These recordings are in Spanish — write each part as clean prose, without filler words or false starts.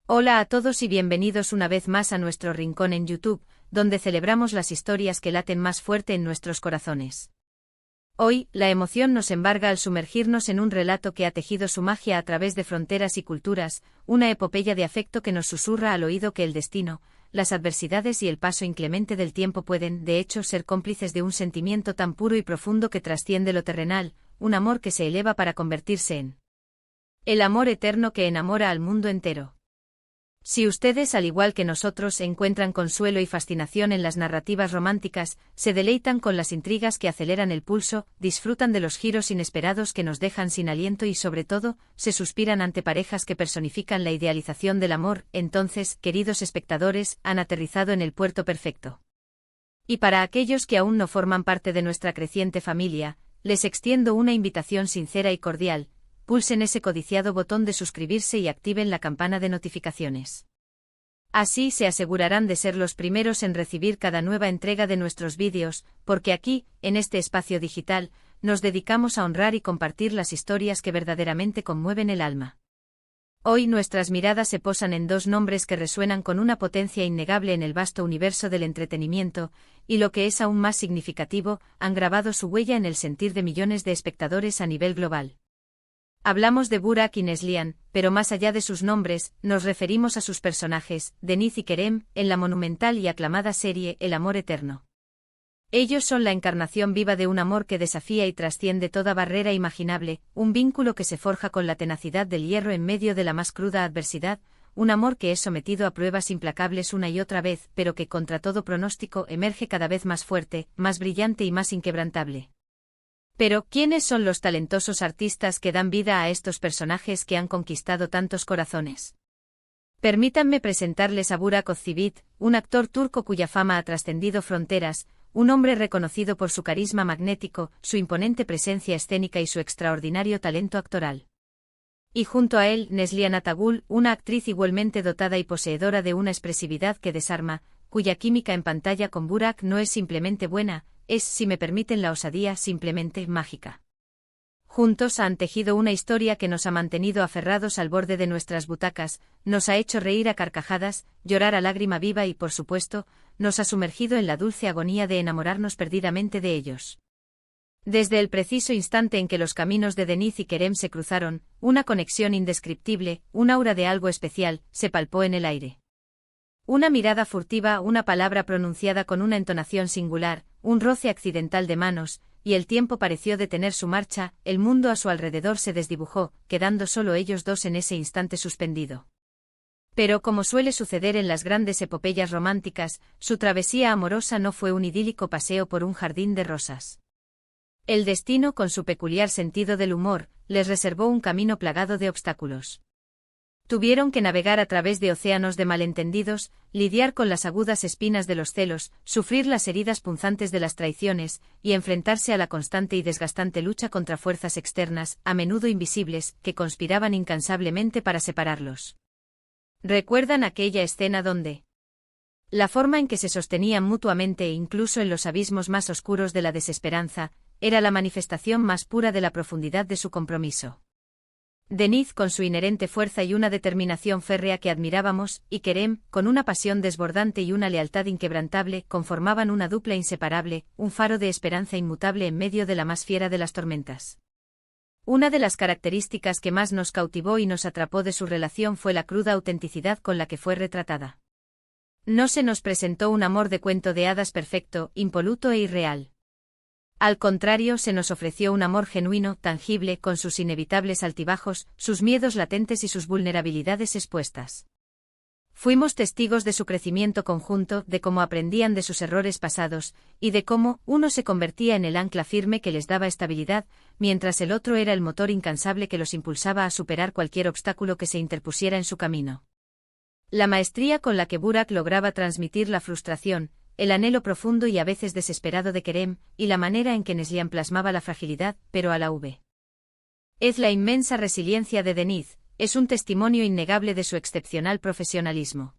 Hola a todos y bienvenidos una vez más a nuestro rincón en YouTube, donde celebramos las historias que laten más fuerte en nuestros corazones. Hoy, la emoción nos embarga al sumergirnos en un relato que ha tejido su magia a través de fronteras y culturas, una epopeya de afecto que nos susurra al oído que el destino, las adversidades y el paso inclemente del tiempo pueden, de hecho, ser cómplices de un sentimiento tan puro y profundo que trasciende lo terrenal, un amor que se eleva para convertirse en el amor eterno que enamora al mundo entero. Si ustedes, al igual que nosotros, encuentran consuelo y fascinación en las narrativas románticas, se deleitan con las intrigas que aceleran el pulso, disfrutan de los giros inesperados que nos dejan sin aliento y, sobre todo, se suspiran ante parejas que personifican la idealización del amor, entonces, queridos espectadores, han aterrizado en el puerto perfecto. Y para aquellos que aún no forman parte de nuestra creciente familia, les extiendo una invitación sincera y cordial. Pulsen ese codiciado botón de suscribirse y activen la campana de notificaciones. Así se asegurarán de ser los primeros en recibir cada nueva entrega de nuestros vídeos, porque aquí, en este espacio digital, nos dedicamos a honrar y compartir las historias que verdaderamente conmueven el alma. Hoy nuestras miradas se posan en dos nombres que resuenan con una potencia innegable en el vasto universo del entretenimiento, y lo que es aún más significativo, han grabado su huella en el sentir de millones de espectadores a nivel global. Hablamos de Burak y Neslihan, pero más allá de sus nombres, nos referimos a sus personajes, Deniz y Kerem, en la monumental y aclamada serie El amor eterno. Ellos son la encarnación viva de un amor que desafía y trasciende toda barrera imaginable, un vínculo que se forja con la tenacidad del hierro en medio de la más cruda adversidad, un amor que es sometido a pruebas implacables una y otra vez, pero que contra todo pronóstico emerge cada vez más fuerte, más brillante y más inquebrantable. Pero, ¿quiénes son los talentosos artistas que dan vida a estos personajes que han conquistado tantos corazones? Permítanme presentarles a Burak Özçivit, un actor turco cuya fama ha trascendido fronteras, un hombre reconocido por su carisma magnético, su imponente presencia escénica y su extraordinario talento actoral. Y junto a él, Neslihan Atagül, una actriz igualmente dotada y poseedora de una expresividad que desarma, cuya química en pantalla con Burak no es simplemente buena, es, si me permiten la osadía, simplemente mágica. Juntos han tejido una historia que nos ha mantenido aferrados al borde de nuestras butacas, nos ha hecho reír a carcajadas, llorar a lágrima viva y, por supuesto, nos ha sumergido en la dulce agonía de enamorarnos perdidamente de ellos. Desde el preciso instante en que los caminos de Deniz y Kerem se cruzaron, una conexión indescriptible, un aura de algo especial, se palpó en el aire. Una mirada furtiva, una palabra pronunciada con una entonación singular, un roce accidental de manos, y el tiempo pareció detener su marcha, el mundo a su alrededor se desdibujó, quedando solo ellos dos en ese instante suspendido. Pero como suele suceder en las grandes epopeyas románticas, su travesía amorosa no fue un idílico paseo por un jardín de rosas. El destino, con su peculiar sentido del humor, les reservó un camino plagado de obstáculos. Tuvieron que navegar a través de océanos de malentendidos, lidiar con las agudas espinas de los celos, sufrir las heridas punzantes de las traiciones, y enfrentarse a la constante y desgastante lucha contra fuerzas externas, a menudo invisibles, que conspiraban incansablemente para separarlos. ¿Recuerdan aquella escena donde la forma en que se sostenían mutuamente, incluso en los abismos más oscuros de la desesperanza, era la manifestación más pura de la profundidad de su compromiso? Deniz con su inherente fuerza y una determinación férrea que admirábamos, y Kerem, con una pasión desbordante y una lealtad inquebrantable, conformaban una dupla inseparable, un faro de esperanza inmutable en medio de la más fiera de las tormentas. Una de las características que más nos cautivó y nos atrapó de su relación fue la cruda autenticidad con la que fue retratada. No se nos presentó un amor de cuento de hadas perfecto, impoluto e irreal. Al contrario, se nos ofreció un amor genuino, tangible, con sus inevitables altibajos, sus miedos latentes y sus vulnerabilidades expuestas. Fuimos testigos de su crecimiento conjunto, de cómo aprendían de sus errores pasados, y de cómo uno se convertía en el ancla firme que les daba estabilidad, mientras el otro era el motor incansable que los impulsaba a superar cualquier obstáculo que se interpusiera en su camino. La maestría con la que Burak lograba transmitir la frustración, el anhelo profundo y a veces desesperado de Kerem, y la manera en que Neslihan plasmaba la fragilidad, pero a la vez la inmensa resiliencia de Deniz, es un testimonio innegable de su excepcional profesionalismo.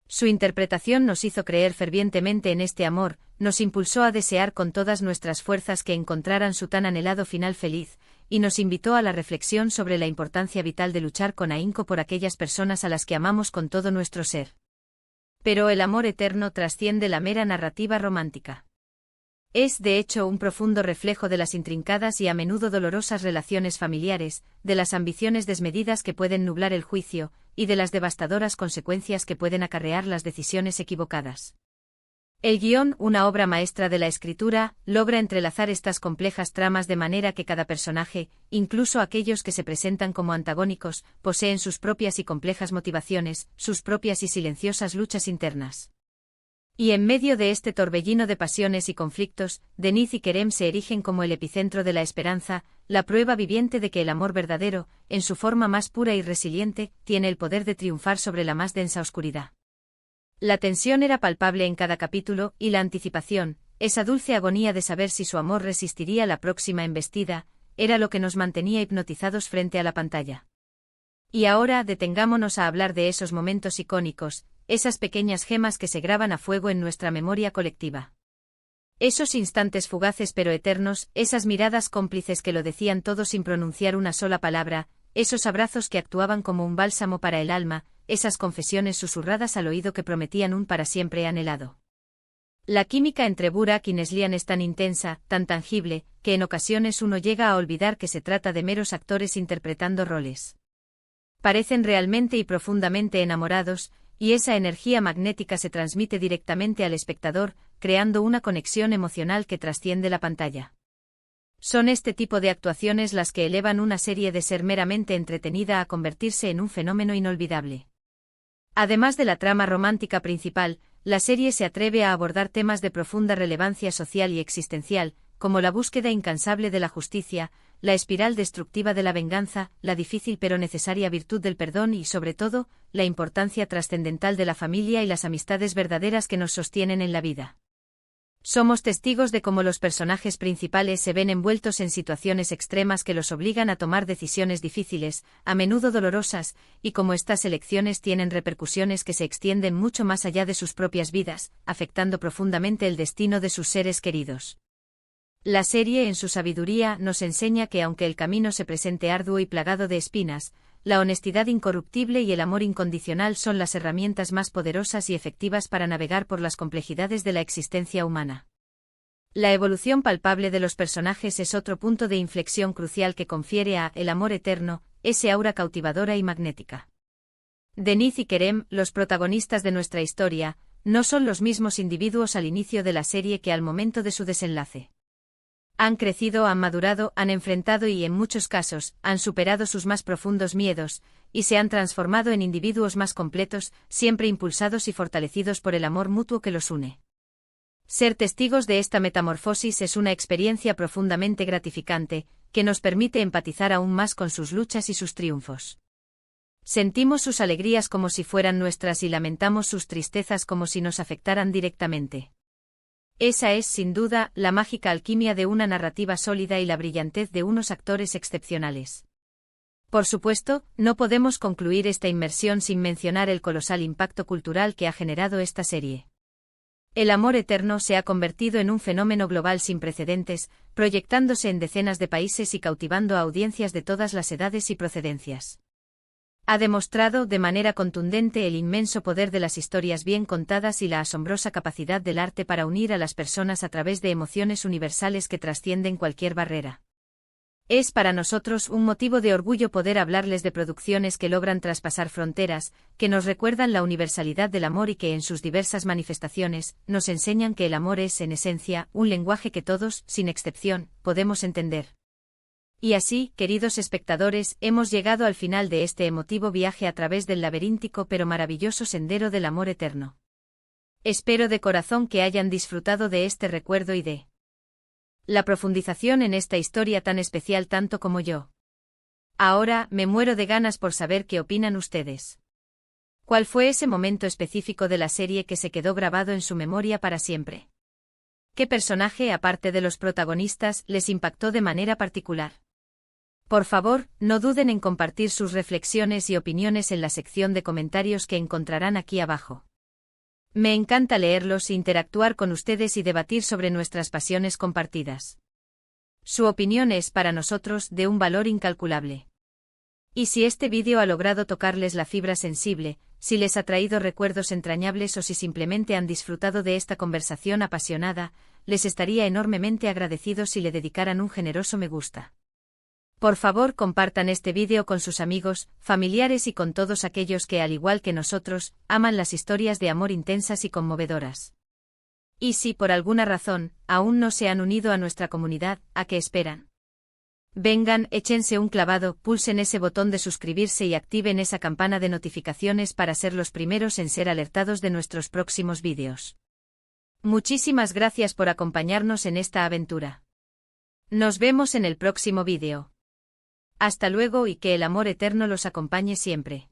Su interpretación nos hizo creer fervientemente en este amor, nos impulsó a desear con todas nuestras fuerzas que encontraran su tan anhelado final feliz, y nos invitó a la reflexión sobre la importancia vital de luchar con ahínco por aquellas personas a las que amamos con todo nuestro ser. Pero el amor eterno trasciende la mera narrativa romántica. Es, de hecho, un profundo reflejo de las intrincadas y a menudo dolorosas relaciones familiares, de las ambiciones desmedidas que pueden nublar el juicio, y de las devastadoras consecuencias que pueden acarrear las decisiones equivocadas. El guión, una obra maestra de la escritura, logra entrelazar estas complejas tramas de manera que cada personaje, incluso aquellos que se presentan como antagónicos, poseen sus propias y complejas motivaciones, sus propias y silenciosas luchas internas. Y en medio de este torbellino de pasiones y conflictos, Denise y Kerem se erigen como el epicentro de la esperanza, la prueba viviente de que el amor verdadero, en su forma más pura y resiliente, tiene el poder de triunfar sobre la más densa oscuridad. La tensión era palpable en cada capítulo, y la anticipación, esa dulce agonía de saber si su amor resistiría la próxima embestida, era lo que nos mantenía hipnotizados frente a la pantalla. Y ahora detengámonos a hablar de esos momentos icónicos, esas pequeñas gemas que se graban a fuego en nuestra memoria colectiva. Esos instantes fugaces pero eternos, esas miradas cómplices que lo decían todo sin pronunciar una sola palabra, esos abrazos que actuaban como un bálsamo para el alma, esas confesiones susurradas al oído que prometían un para siempre anhelado. La química entre Burak y Neslihan es tan intensa, tan tangible, que en ocasiones uno llega a olvidar que se trata de meros actores interpretando roles. Parecen realmente y profundamente enamorados, y esa energía magnética se transmite directamente al espectador, creando una conexión emocional que trasciende la pantalla. Son este tipo de actuaciones las que elevan una serie de ser meramente entretenida a convertirse en un fenómeno inolvidable. Además de la trama romántica principal, la serie se atreve a abordar temas de profunda relevancia social y existencial, como la búsqueda incansable de la justicia, la espiral destructiva de la venganza, la difícil pero necesaria virtud del perdón y, sobre todo, la importancia trascendental de la familia y las amistades verdaderas que nos sostienen en la vida. Somos testigos de cómo los personajes principales se ven envueltos en situaciones extremas que los obligan a tomar decisiones difíciles, a menudo dolorosas, y cómo estas elecciones tienen repercusiones que se extienden mucho más allá de sus propias vidas, afectando profundamente el destino de sus seres queridos. La serie, en su sabiduría, nos enseña que aunque el camino se presente arduo y plagado de espinas, la honestidad incorruptible y el amor incondicional son las herramientas más poderosas y efectivas para navegar por las complejidades de la existencia humana. La evolución palpable de los personajes es otro punto de inflexión crucial que confiere a El amor eterno ese aura cautivadora y magnética. Denise y Kerem, los protagonistas de nuestra historia, no son los mismos individuos al inicio de la serie que al momento de su desenlace. Han crecido, han madurado, han enfrentado y, en muchos casos, han superado sus más profundos miedos, y se han transformado en individuos más completos, siempre impulsados y fortalecidos por el amor mutuo que los une. Ser testigos de esta metamorfosis es una experiencia profundamente gratificante, que nos permite empatizar aún más con sus luchas y sus triunfos. Sentimos sus alegrías como si fueran nuestras y lamentamos sus tristezas como si nos afectaran directamente. Esa es, sin duda, la mágica alquimia de una narrativa sólida y la brillantez de unos actores excepcionales. Por supuesto, no podemos concluir esta inmersión sin mencionar el colosal impacto cultural que ha generado esta serie. El amor eterno se ha convertido en un fenómeno global sin precedentes, proyectándose en decenas de países y cautivando a audiencias de todas las edades y procedencias. Ha demostrado de manera contundente el inmenso poder de las historias bien contadas y la asombrosa capacidad del arte para unir a las personas a través de emociones universales que trascienden cualquier barrera. Es para nosotros un motivo de orgullo poder hablarles de producciones que logran traspasar fronteras, que nos recuerdan la universalidad del amor y que en sus diversas manifestaciones nos enseñan que el amor es, en esencia, un lenguaje que todos, sin excepción, podemos entender. Y así, queridos espectadores, hemos llegado al final de este emotivo viaje a través del laberíntico pero maravilloso sendero del amor eterno. Espero de corazón que hayan disfrutado de este recuerdo y de la profundización en esta historia tan especial tanto como yo. Ahora, me muero de ganas por saber qué opinan ustedes. ¿Cuál fue ese momento específico de la serie que se quedó grabado en su memoria para siempre? ¿Qué personaje, aparte de los protagonistas, les impactó de manera particular? Por favor, no duden en compartir sus reflexiones y opiniones en la sección de comentarios que encontrarán aquí abajo. Me encanta leerlos, interactuar con ustedes y debatir sobre nuestras pasiones compartidas. Su opinión es para nosotros de un valor incalculable. Y si este vídeo ha logrado tocarles la fibra sensible, si les ha traído recuerdos entrañables o si simplemente han disfrutado de esta conversación apasionada, les estaría enormemente agradecido si le dedicaran un generoso me gusta. Por favor, compartan este vídeo con sus amigos, familiares y con todos aquellos que, al igual que nosotros, aman las historias de amor intensas y conmovedoras. Y si por alguna razón aún no se han unido a nuestra comunidad, ¿a qué esperan? Vengan, échense un clavado, pulsen ese botón de suscribirse y activen esa campana de notificaciones para ser los primeros en ser alertados de nuestros próximos vídeos. Muchísimas gracias por acompañarnos en esta aventura. Nos vemos en el próximo vídeo. Hasta luego y que el amor eterno los acompañe siempre.